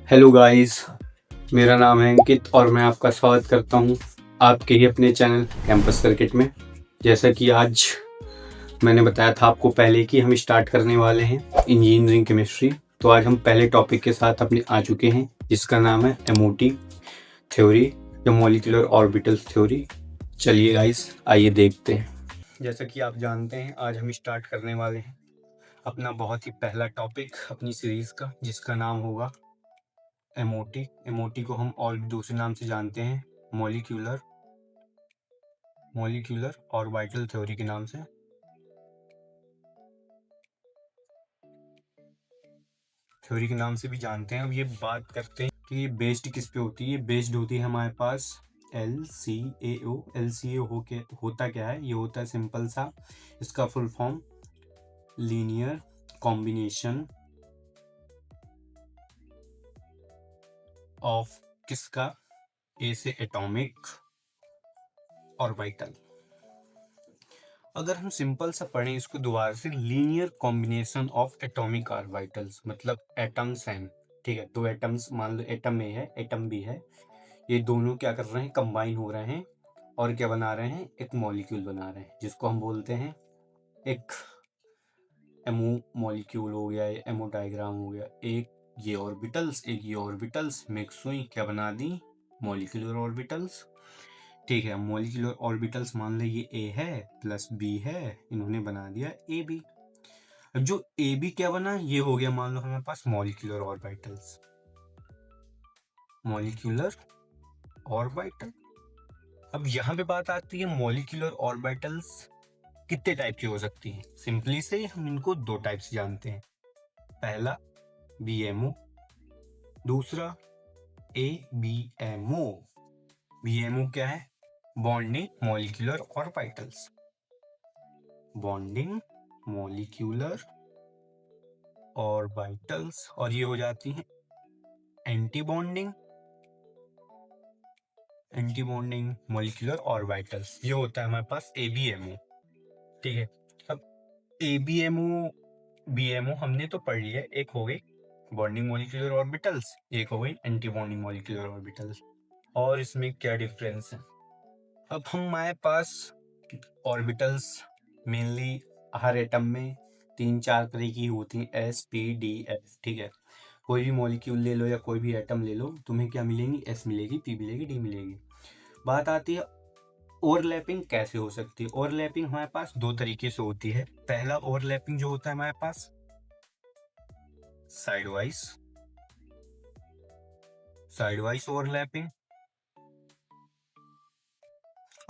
Hello guys, मेरा नाम है अंकित और मैं आपका स्वागत करता हूं आपके ही अपने चैनल कैंपस सर्किट में। जैसा कि आज मैंने बताया था आपको पहले कि हम स्टार्ट करने वाले हैं इंजीनियरिंग केमिस्ट्री। तो आज हम पहले टॉपिक के साथ अपने आ चुके हैं जिसका नाम है एमओटी थ्योरी या मॉलिक्यूलर ऑर्बिटल्स थ्योरी। चलिए गाइस, आइए देखते हैं। जैसा कि आप जानते हैं, आज हम स्टार्ट करने वाले हैं अपना बहुत ही पहला टॉपिक अपनी सीरीज़ का, जिसका नाम होगा एमओटी। एमओटी को हम और भी दूसरे नाम से जानते हैं, मॉलिक्यूलर ऑर्बिटल थ्योरी के नाम से। थ्योरी के नाम से भी जानते हैं। अब ये बात करते हैं कि ये बेस्ड किस पे होती है। ये बेस्ड होती है हमारे पास LCAO। LCAO होता क्या है? ये होता है सिंपल सा, इसका full form linear combination of किसका? ए से एटॉमिक ऑर्बिटल। अगर हम सिंपल सा पढ़ें इसको दोबारा से, linear combination of atomic orbitals, मतलब एटम्स हैं, ठीक है। दो एटम्स मान लो, एटम ए है, एटम बी है, ये दोनों क्या कर रहे हैं? कंबाइन हो रहे हैं और क्या बना रहे हैं? एक मॉलिक्यूल बना रहे हैं, जिसको हम बोलते हैं एक एमो मॉलिक्यूल हो गया, एमो डायग्राम हो गया। एक ये ऑर्बिटल्स मिक्स हुई, क्या बना दी? Molecular orbitals. ठीक है, मॉलिक्यूलर ऑर्बिटल्स मान ले ये ए है प्लस बी है, इन्होंने बना दिया ए बी। अब जो ए बी क्या बना? ये हो गया मान लो हमारे पास मॉलिक्यूलर ऑर्बिटल्स। Molecular orbital. अब यहाँ पे बात आती है मॉलिक्यूलर ऑर्बिटल्स कितने टाइप की हो सकती हैं। सिंपली से हम इनको दो टाइप से जानते हैं। पहला बीएमओ, दूसरा एबीएमओ। बीएमओ क्या है? Bonding molecular orbitals. Bonding molecular orbitals. और ये हो जाती हैं एंटी बॉन्डिंग मॉलिक्यूलर ऑर्बिटल्स। ये होता है हमारे पास एबीएमओ। ठीक है, अब एबीएमओ बीएमओ हमने तो पढ़ लिया। एक हो गई बॉन्डिंग मॉलिक्यूलर ऑर्बिटल्स, एक हो गई एंटी बॉन्डिंग मॉलिक्यूलर ऑर्बिटल्स। और इसमें क्या डिफरेंस है? अब हमारे पास ऑर्बिटल्स मेनली हर एटम में 3-4 तरह की होती हैं, S P D F। ठीक है, कोई भी मॉलिक्यूल ले लो या कोई भी एटम ले लो, तुम्हें क्या मिलेंगी? S मिलेगी, P मिलेगी, D मिलेगी। बात आती है ओवरलैपिंग कैसे हो सकती है। ओवरलैपिंग हमारे पास दो तरीके से होती है। पहला ओवरलैपिंग जो होता है हमारे पास साइड वाइज ओवरलैपिंग।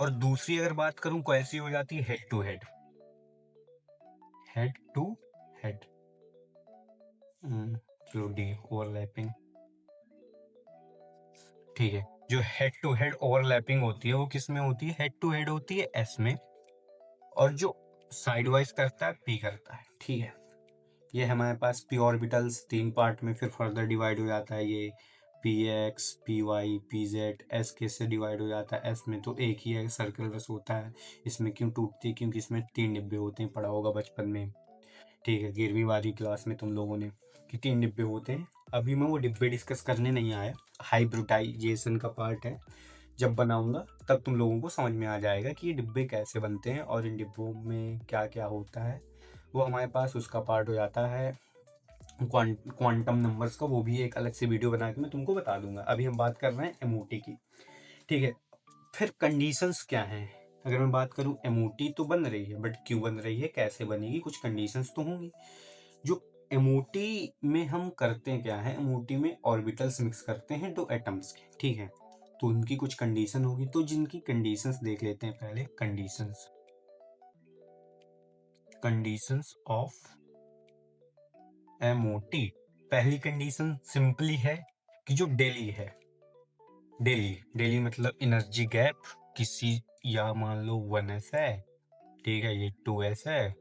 और दूसरी अगर बात करूं कैसी हो जाती है? Head to head. चलो डी ओवरलैपिंग। ठीक है, जो हेड टू हेड ओवरलैपिंग होती है वो किस में होती है? हेड टू हेड होती है एस में, और जो साइड वाइज करता है पी करता है। ठीक है, ये हमारे पास पी ऑर्बिटल्स 3 पार्ट में फिर फर्दर डिवाइड हो जाता है। ये P X, P Y, P Z, S के से डिवाइड हो जाता है। एस में तो एक ही है, सर्कल बस होता है। इसमें क्यों टूटती है? क्योंकि इसमें 3 डिब्बे होते हैं, पढ़ा होगा बचपन में। ठीक है, 11वीं 12वीं क्लास में तुम लोगों ने, कि 3 डिब्बे होते हैं। अभी मैं वो डिब्बे डिस्कस करने नहीं आया, हाइब्रिडाइजेशन का पार्ट है। जब बनाऊंगा तब तुम लोगों को समझ में आ जाएगा कि ये डिब्बे कैसे बनते हैं और इन डिब्बों में क्या क्या होता है। वो हमारे पास उसका पार्ट हो जाता है क्वांटम नंबर्स का। वो भी एक अलग से वीडियो बना के मैं तुमको बता दूंगा। अभी हम बात कर रहे हैं एमओटी की। ठीक है, फिर कंडीशंस क्या हैं? अगर मैं बात करूं, एमओटी तो बन रही है, बट क्यों बन रही है, कैसे बनेगी, कुछ कंडीशंस तो होंगी। जो एमओटी में हम करते हैं क्या है? एमओटी में ऑर्बिटल्स मिक्स करते हैं दो एटम्स के। ठीक है, तो उनकी कुछ कंडीशन होगी, तो जिनकी कंडीशंस देख लेते हैं पहले। Conditions of MOT. पहली कंडीशन सिंपली है कि जो डेली है, डेली मतलब एनर्जी गैप किसी, या मान लो 1s है, ठीक है, ये 2s है,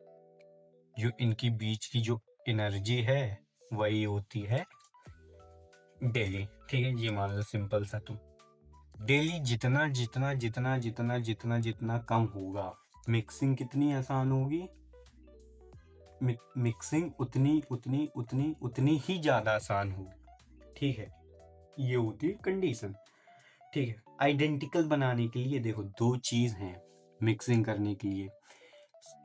जो इनकी बीच की जो एनर्जी है वही होती है डेली। ठीक है, ये मान लो सिंपल सा। तुम डेली जितना जितना जितना जितना जितना जितना कम होगा, मिक्सिंग कितनी आसान होगी? मिक्सिंग उतनी उतनी उतनी उतनी ही ज़्यादा आसान होगी। ठीक है, ये होती है कंडीशन। ठीक है, आइडेंटिकल बनाने के लिए देखो दो चीज हैं मिक्सिंग करने के लिए।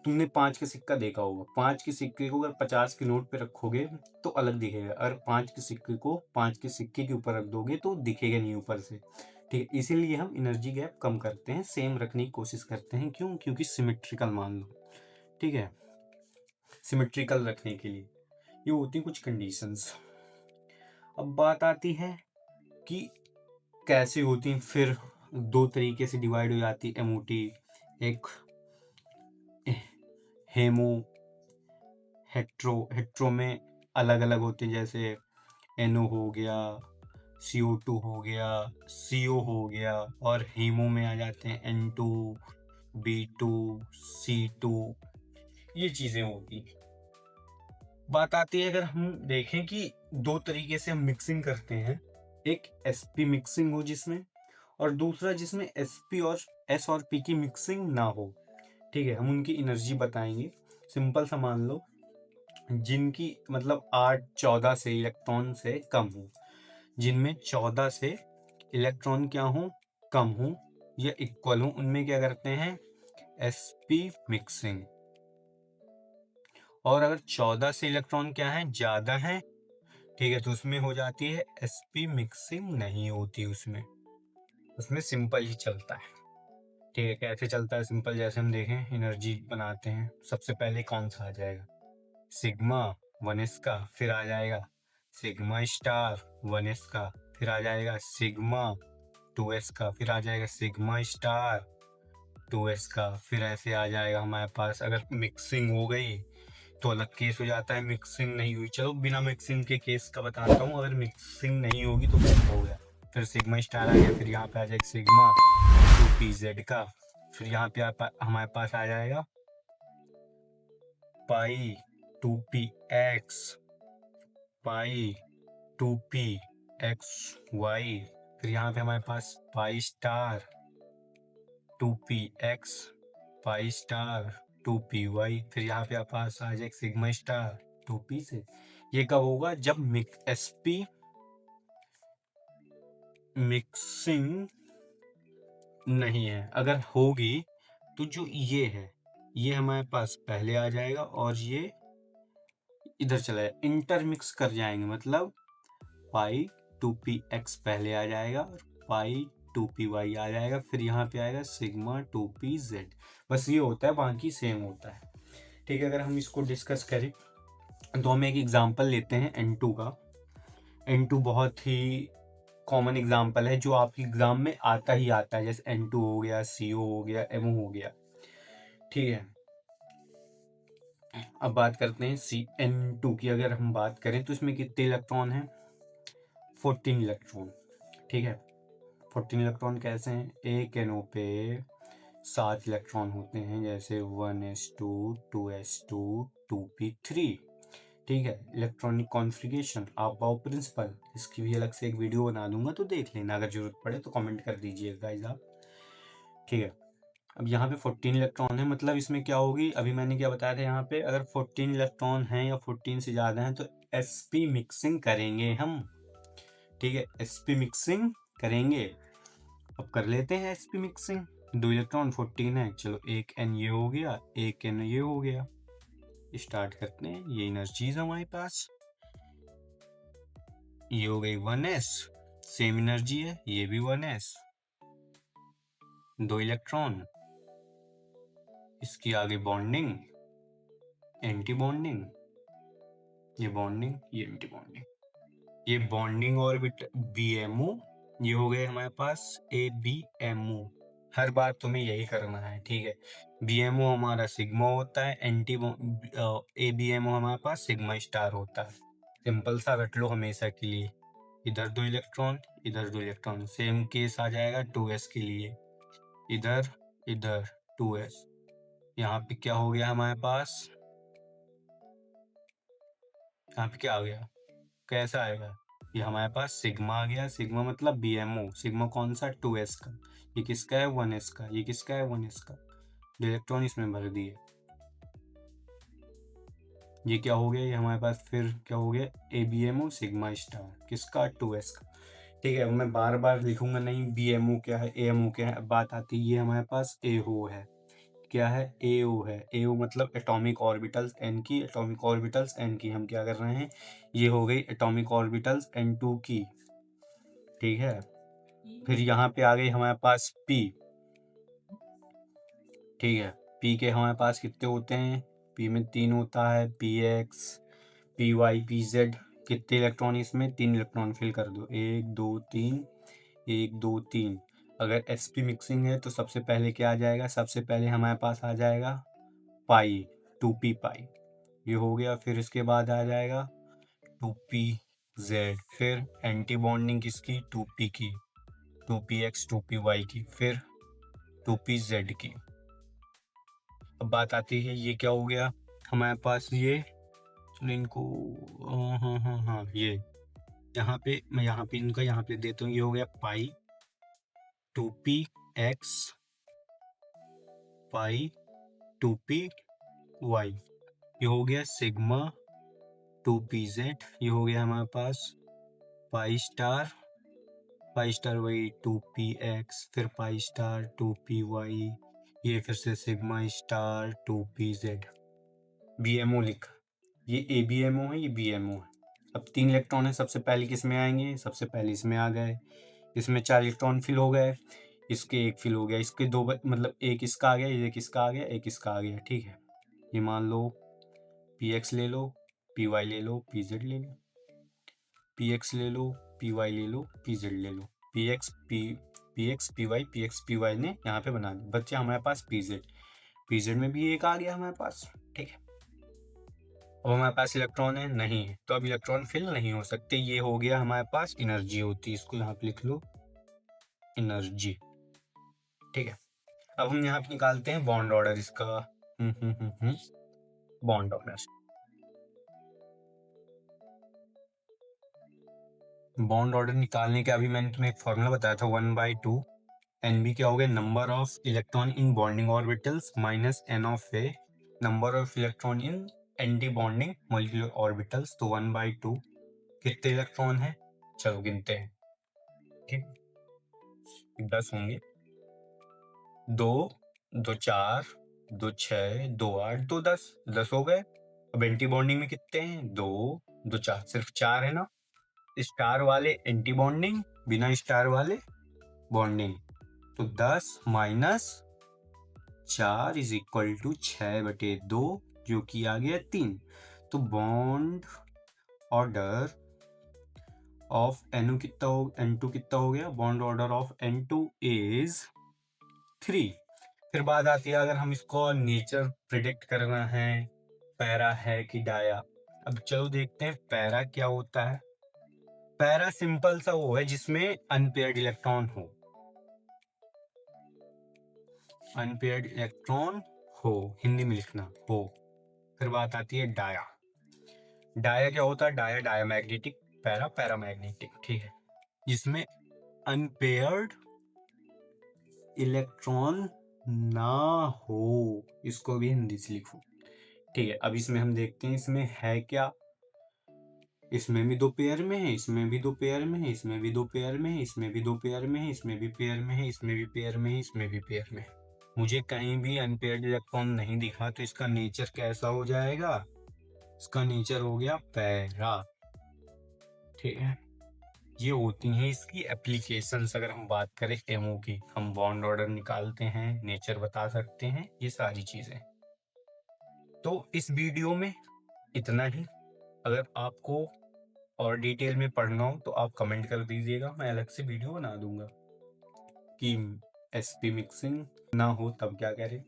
तुमने 5 का सिक्का देखा होगा, 5 के सिक्के को अगर 50 के नोट पे रखोगे तो अलग दिखेगा, और 5 के सिक्के को 5 के सिक्के के ऊपर रख दोगे तो दिखेगा नहीं ऊपर से। ठीक है, इसीलिए हम एनर्जी गैप कम करते हैं, सेम रखने की कोशिश करते हैं। क्यों? क्योंकि सिमेट्रिकल मान लो। ठीक है, सिमेट्रिकल रखने के लिए ये होती कुछ कंडीशंस। अब बात आती है कि कैसे होती हैं, फिर दो तरीके से डिवाइड हो जाती है एमओटी। एक हेमो, हेट्रो में अलग अलग होते हैं, जैसे NO हो गया, CO2 हो गया, CO हो गया, और हीमो में आ जाते हैं N2, B2, C2, ये चीजें होगी। बात आती है अगर हम देखें कि दो तरीके से हम मिक्सिंग करते हैं, एक SP मिक्सिंग हो जिसमें, और दूसरा जिसमें SP और S और P की मिक्सिंग ना हो। ठीक है, हम उनकी एनर्जी बताएंगे। सिंपल सा मान लो, जिनकी मतलब 8-14 से इलेक्ट्रॉन से कम हो, जिनमें 14 से इलेक्ट्रॉन क्या हो, कम हो या इक्वल हो, उनमें क्या करते हैं, SP मिक्सिंग। और अगर 14 से इलेक्ट्रॉन क्या है, ज्यादा है, ठीक है, तो उसमें हो जाती है SP मिक्सिंग, नहीं होती उसमें, उसमें सिंपल ही चलता है। ठीक है, कैसे चलता है सिंपल, जैसे हम देखें एनर्जी बनाते हैं, सबसे पहले कौन सा आ जाएगा, सिग्मा 1s का, फिर आ जाएगा सिग्मा स्टार 1s का, फिर आ जाएगा सिग्मा 2s का, फिर आ जाएगा सिग्मा स्टार 2s का, फिर ऐसे आ जाएगा हमारे पास। अगर मिक्सिंग हो गई तो अलग केस हो जाता है, मिक्सिंग नहीं हुई, चलो बिना मिक्सिंग के केस का बताता हूँ। अगर मिक्सिंग नहीं होगी तो क्या हो गया, फिर सिग्मा स्टार आ गया, फिर यहाँ पे आ जाएगा सिग्मा 2pz का, फिर यहाँ पे हमारे पास आ जाएगा पाई 2px, पाई 2pxy, फिर यहाँ पे हमारे पास pi star 2px, pi star 2py, फिर यहाँ पे आपके पास आ जाएगा सिग्मा स्टार 2p से। ये कब होगा, जब SP मिक्सिंग नहीं है। अगर होगी तो जो ये है, ये हमारे पास पहले आ जाएगा और ये इधर चला जाएगा, इंटरमिक्स कर जाएंगे, मतलब पाई 2px पहले आ जाएगा और पाई 2py आ जाएगा, फिर यहाँ पे आएगा सिग्मा 2pz। बस ये होता है, बाकी सेम होता है। ठीक है, अगर हम इसको डिस्कस करें तो हम एक एग्जांपल लेते हैं N2 का। N2 बहुत ही कॉमन एग्जांपल है जो आपके एग्जाम में आता ही आता है, जैसे N2 हो गया, CO हो गया, MO हो गया। ठीक है, अब बात करते हैं N2 की। अगर हम बात करें तो इसमें कितने इलेक्ट्रॉन हैं, 14 इलेक्ट्रॉन। ठीक है, 14 इलेक्ट्रॉन कैसे हैं, एक NO पे 7 इलेक्ट्रॉन होते हैं, जैसे 1s2, 2s2, 2p3। ठीक है, इलेक्ट्रॉनिक कॉन्फ़िगरेशन, आप पाओ प्रिंसिपल, इसकी भी अलग से एक वीडियो बना दूंगा, तो देख लेना, अगर जरूरत पड़े तो कमेंट कर दीजिएगा गाइस आप। ठीक है, अब यहाँ पे 14 इलेक्ट्रॉन है, मतलब इसमें क्या होगी, अभी मैंने क्या बताया था, यहाँ पे अगर 14 इलेक्ट्रॉन हैं या 14 से ज़्यादा हैं तो SP मिक्सिंग करेंगे हम। ठीक है, SP मिक्सिंग करेंगे। अब कर लेते हैं SP मिक्सिंग। 2 इलेक्ट्रॉन 14 है, चलो एक N ये हो गया, एक N ये हो गया। स्टार्ट करते हैं, ये एनर्जीज हमारे पास, ये हो गई 1s, सेम एनर्जी है, ये भी 1s, 2 इलेक्ट्रॉन, इसकी आगे बॉन्डिंग, एंटी बॉन्डिंग, ये बॉन्डिंग, ये एंटी बॉन्डिंग, ये बॉन्डिंग ऑर्बिट BMO, ये हो गए हमारे पास ABMO। हर बार तुम्हें यही करना है। ठीक है, BMO हमारा सिग्मा होता है, ABMO हमारे पास सिग्मा स्टार होता है। सिंपल सा रट लो हमेशा के लिए, इधर 2 इलेक्ट्रॉन, इधर 2 इलेक्ट्रॉन, सेम केस आ जाएगा 2s के लिए, इधर इधर 2s। यहाँ पे क्या हो गया हमारे पास, यहाँ पे क्या आ गया, कैसा आएगा, ये हमारे पास सिग्मा आ गया, सिग्मा मतलब BMO, सिग्मा कौन सा, 2s का, ये किसका है, 1s का, ये किसका है, 1s का, दो इलेक्ट्रॉन इसमें भर दिए। ये क्या हो गया, ये हमारे पास फिर क्या हो गया, ABMO सिग्मा स्टार, किसका, 2s का। ठीक है, मैं बार बार लिखूंगा नहीं BMO क्या है, AMO क्या है। अब बात आती है, ये हमारे पास AO है। क्या है? AO है। AO मतलब एटॉमिक ऑर्बिटल्स N की, एटॉमिक ऑर्बिटल्स N की। हम क्या कर रहे हैं, ये हो गई एटॉमिक ऑर्बिटल्स N2 की। ठीक है, फिर यहाँ पे आ गई हमारे पास P। ठीक है, P के हमारे पास कितने होते हैं? P में 3 होता है, PX, PY, PZ। कितने इलेक्ट्रॉन इसमें? 3 इलेक्ट्रॉन फिल कर दो, 1 2 3, 1 2 3। अगर sp मिक्सिंग है तो सबसे पहले क्या आ जाएगा? सबसे पहले हमारे पास आ जाएगा पाई, 2p पाई। ये हो गया। फिर इसके बाद आ जाएगा 2pz। फिर एंटी बॉन्डिंग किसकी? 2p की, 2px 2py की, फिर 2pz की। अब बात आती है, ये क्या हो गया हमारे पास? ये चलो इनको, हाँ हाँ हाँ, ये यहाँ पे मैं यहाँ पे इनका यहाँ पे देता हूँ। ये हो गया पाई 2px पाई 2py। ये हो गया सिग्मा 2pz। ये हो गया हमारे पास पाई स्टार वही 2px, फिर पाई स्टार 2py, ये फिर से सिग्मा स्टार 2pz। BMO लिख, ये ABMO है, ये BMO है। अब 3 इलेक्ट्रॉन है, सबसे पहले किस में आएंगे? सबसे पहले इसमें आ गए। इसमें 4 इलेक्ट्रॉन फिल हो गए, इसके 1 फिल हो गया, इसके 2 मतलब एक इसका आ गया, एक इसका आ गया, एक इसका आ गया। ठीक है, ये मान लो PX ले लो, PY ले लो, PZ ले लो, PX ले लो, PY ले लो, PZ ले लो। PX PY ने यहाँ पे बना दिया, बच्चे हमारे पास PZ में भी एक आ गया हमारे पास। ठीक है, अब हमारे पास इलेक्ट्रॉन है नहीं है, तो अब इलेक्ट्रॉन फिल नहीं हो सकते। ये हो गया हमारे पास एनर्जी होती है, इसको यहाँ पे लिख लो एनर्जी। ठीक है, अब हम यहाँ पे निकालते हैं बॉन्ड ऑर्डर इसका। बॉन्ड ऑर्डर, बॉन्ड ऑर्डर निकालने के अभी मैंने तुम्हें एक फॉर्मूला बताया था, 1/2 NB क्या हो गया? Number of electron in bonding orbitals minus N of A, number of electron in anti bonding molecular orbitals. तो 1/2 कितने इलेक्ट्रॉन है? चलो गिनते हैं। ठीक, 10 होंगे, 2 2 4 2 6 2 8 2 10, 10 हो गए। अब एंटी बॉन्डिंग में कितने हैं? 2 2 4, सिर्फ 4 है ना। स्टार वाले एंटी बॉन्डिंग, बिना स्टार वाले बॉन्डिंग। तो 10 माइनस 4 इज इक्वल टू 6/2, जो कि आ गया 3। तो बॉन्ड ऑर्डर ऑफ NO कितना हो, N2 कितना हो गया? Bond order of N2 is 3। फिर बात आती है, अगर हम इसको नेचर प्रिडिक्ट करना है, पैरा है कि डाया। अब चलो देखते हैं पैरा क्या होता है। पैरा सिंपल सा वो है जिसमें अनपेयर्ड इलेक्ट्रॉन हो, अनपेयर्ड इलेक्ट्रॉन हो, हिंदी में लिखना हो। फिर बात आती है डाया। डाया क्या होता है? Dia diamagnetic, para paramagnetic. ठीक है, जिसमें अनपेयर्ड इलेक्ट्रॉन ना हो, इसको भी हिंदी से लिखो। ठीक है, अब इसमें हम देखते हैं इसमें है क्या। इसमें भी 2 पेयर में है, इसमें भी 2 पेयर में है, इसमें भी 2 पेयर में है, इसमें भी 2 पेयर में है, इसमें भी पेयर में है, इसमें भी पेयर में है, इसमें भी पेयर में है। मुझे कहीं भी अनपेयर्ड इलेक्ट्रॉन नहीं दिखा, तो इसका नेचर कैसा हो जाएगा? इसका नेचर हो गया पैरा। ठीक है, ये होती हैं इसकी एप्लीकेशंस। अगर हम बात करें एमओ की, हम बॉन्ड ऑर्डर निकालते हैं, नेचर बता सकते हैं, ये सारी चीजें। तो इस वीडियो में इतना ही। अगर आपको और डिटेल में पढ़ना हो तो आप कमेंट कर दीजिएगा, मैं अलग से वीडियो बना दूंगा कि एसपी मिक्सिंग ना हो तब क्या करें।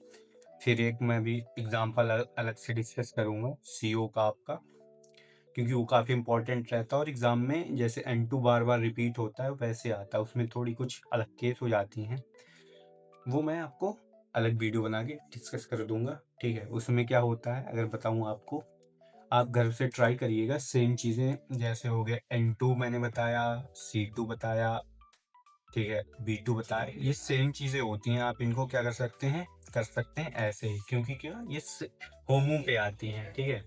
फिर एक मैं भी एग्जाम्पल अलग से डिस्कस करूंगा CO का आपका, क्योंकि वो काफ़ी इंपॉर्टेंट रहता है। और एग्ज़ाम में जैसे N2 बार बार रिपीट होता है वैसे आता है, उसमें थोड़ी कुछ अलग केस हो जाती हैं, वो मैं आपको अलग वीडियो बना के डिस्कस कर दूंगा। ठीक है, उसमें क्या होता है अगर बताऊं आपको, आप घर से ट्राई करिएगा सेम चीज़ें। जैसे हो गया N2 मैंने बताया, C2 बताया, ठीक है, B2 बताया, ये सेम चीज़ें होती हैं। आप इनको क्या कर सकते हैं ऐसे ही, क्योंकि क्या ये होमो पे आती हैं। ठीक है,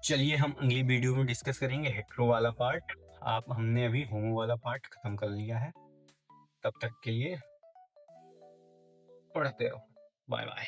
चलिए हम अगली वीडियो में डिस्कस करेंगे हेट्रो वाला पार्ट। आप हमने अभी होमो वाला पार्ट खत्म कर लिया है। तब तक के लिए पढ़ते रहो। Bye bye.